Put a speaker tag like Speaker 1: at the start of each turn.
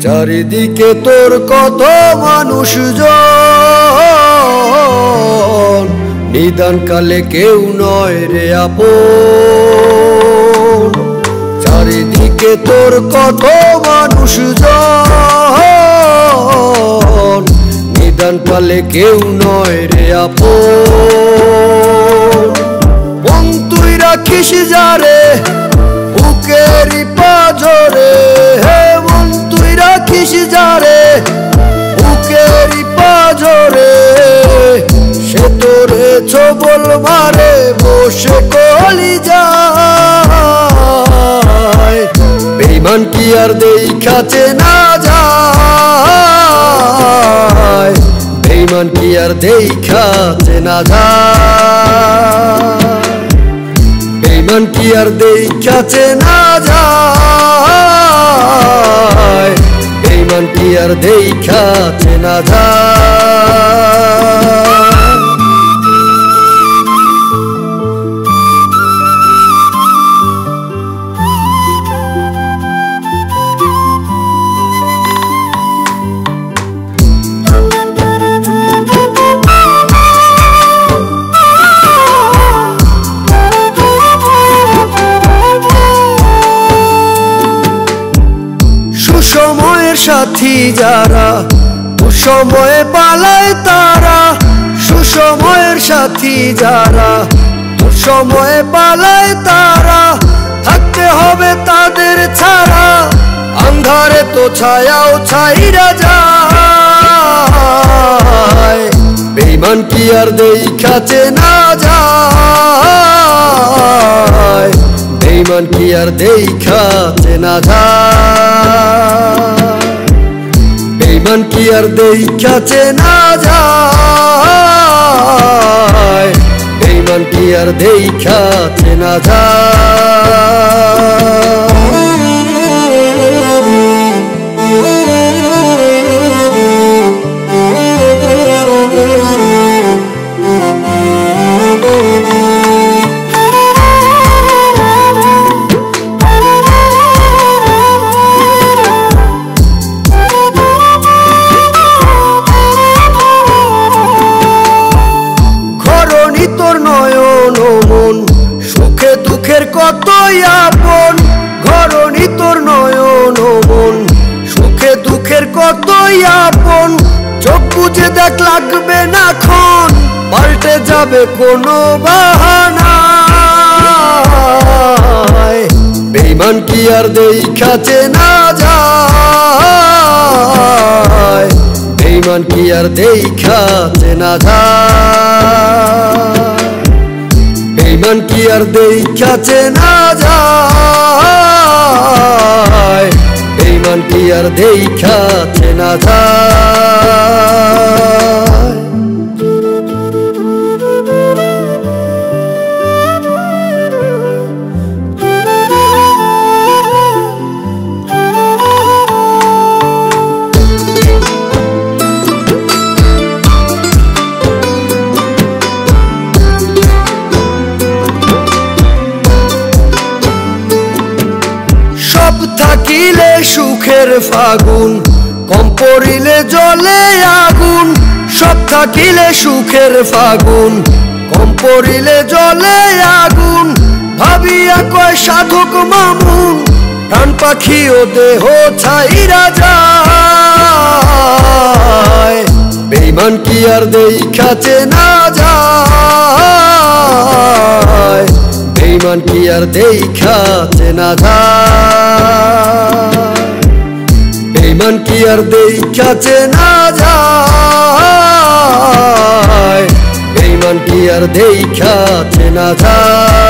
Speaker 1: চারিদিকে তোর কত মানুষজন, নিদান কালে কেউ নয় রে আপন। চারিদিকে তোর কত মানুষজন, নিদান কালে কেউ নয় রে আপন। মন তুই রাখিস যারে বুকেরই পাঁজরে, মন তুই রাখিস যারে বুকেরই পাঁজরে, সে তোরে ছোবল মারে বসে কলিজায়। বেঈমান কি আর দেখাতে না যায়, বেঈমান কি আর দেখাতে না যায়, বেঈমান কি আর দেখাতে না যায়, বেঈমান কি আর দেখাতে না যায়। সুসময়ের সাথী যারা দুঃসময়ে পালায় তারা, সুসময়ের সাথী যারা দুঃসময়ে পালায় তারা, থাকতে হবে তাদের ছাড়া, আন্ধারে তো ছায়াও ছাইরা যায়। বেঈমান কি আর দেখাতে না যায়, বেঈমান কি আর দেখাতে না যায়, বেঈমান কি আর দেখাতে না যায়, বেঈমান কি আর দেখাতে না যায়। তোর নয়ন মন সুখে দুঃখের কতই আপন, ঘরণী তোর নয়ন মন সুখে দুঃখের কতই আপন। চোখ বুঝে দেখ লাগবে না ক্ষণ, পাল্টে যাবে কোনো বাহানায়। বেঈমান কি আর দেখাতে না যায়, বেঈমান কি আর দেখাতে না যায়, বেঈমান কি আর দেখাতে না যায়, বেঈমান কি আর দেখাতে না যায়। থাকিলে সুখের ফাগুন, কম পড়িলে জলে আগুন। সব থাকিলে সুখের ফাগুন, কম পড়িলে জলে আগুন। ভাবিয়া কয় সাধক মামুন, প্রাণ পাখি ও দেহ ছাইরা যায়। বেঈমান কি আর দেখাতে না যায়, বেঈমান কি আর দেখাতে না যায়, বেঈমান কি আর দেখাতে না যায়, বেঈমান কি আর দেখাতে না যায়।